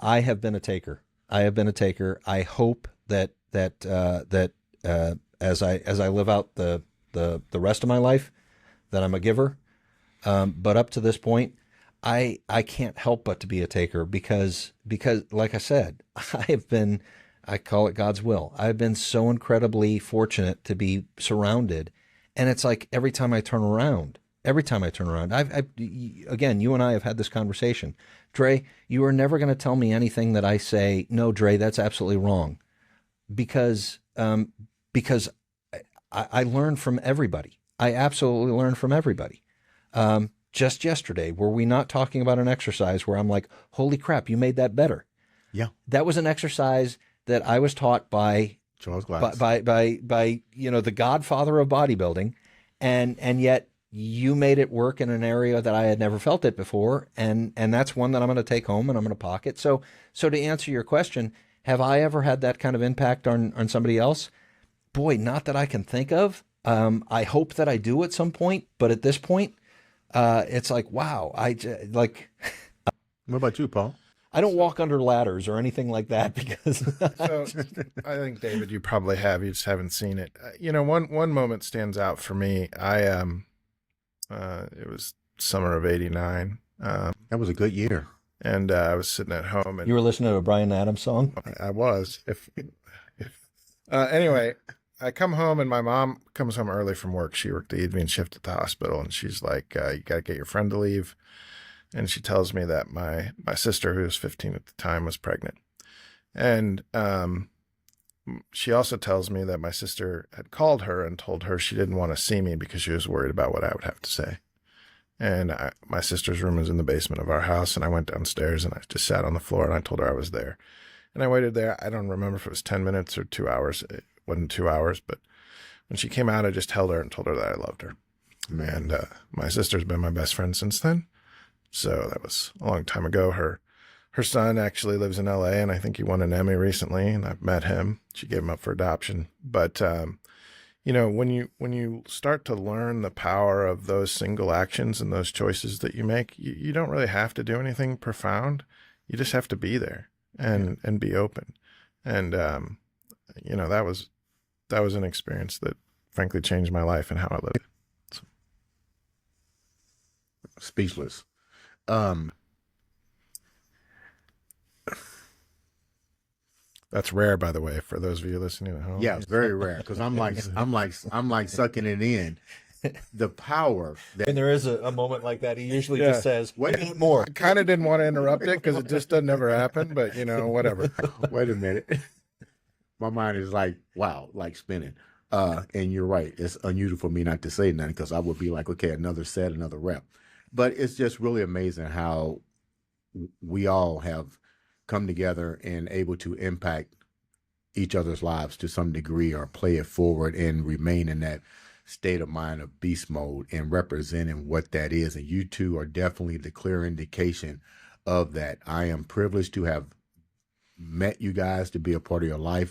I have been a taker. I have been a taker. I hope that as I live out the rest of my life, that I'm a giver. But up to this point, I can't help but to be a taker because like I said, I call it God's will. I've been so incredibly fortunate to be surrounded, and it's like every time I turn around, again, you and I have had this conversation. Dre, you are never going to tell me anything that I say, no, Dre, that's absolutely wrong, because I learn from everybody. I absolutely learn from everybody. Just yesterday, were we not talking about an exercise where I'm like, holy crap, you made that better? Yeah. That was an exercise that I was taught by Charles Glass, by the godfather of bodybuilding, and yet you made it work in an area that I had never felt it before, and that's one that I'm going to take home and I'm going to pocket. So to answer your question, have I ever had that kind of impact on somebody else? Boy, not that I can think of. I hope that I do at some point, but at this point, it's like, wow, What about you, Paul? I don't walk under ladders or anything like that because. So I think, David, you probably have. You just haven't seen it. One moment stands out for me. It was summer of '89. That was a good year. And I was sitting at home, and you were listening to a Bryan Adams song. I was. Anyway, I come home, and my mom comes home early from work. She worked the evening shift at the hospital, and she's like, "You got to get your friend to leave." And she tells me that my sister, who was 15 at the time, was pregnant. And she also tells me that my sister had called her and told her she didn't want to see me because she was worried about what I would have to say. And my sister's room was in the basement of our house, and I went downstairs and I just sat on the floor and I told her I was there. And I waited there. I don't remember if it was 10 minutes or 2 hours. It wasn't 2 hours, but when she came out, I just held her and told her that I loved her. And my sister's been my best friend since then. So that was a long time ago. Her son actually lives in LA, and I think he won an Emmy recently, and I've met him. She gave him up for adoption. But, when you start to learn the power of those single actions and those choices that you make, you don't really have to do anything profound. You just have to be there and be open. And, that was an experience that frankly changed my life and how I live. So. Speechless. That's rare, by the way, for those of you listening at home. Yeah, it's very rare because I'm like sucking it in. The power. When there is a moment like that, he usually just says, "Wait a minute more." I kind of didn't want to interrupt it because it just doesn't ever happen, but whatever. Wait a minute. My mind is like, wow, like spinning. And you're right. It's unusual for me not to say nothing because I would be like, okay, another set, another rep. But it's just really amazing how we all have come together and able to impact each other's lives to some degree or play it forward and remain in that state of mind of beast mode and representing what that is. And you two are definitely the clear indication of that. I am privileged to have met you guys, to be a part of your life.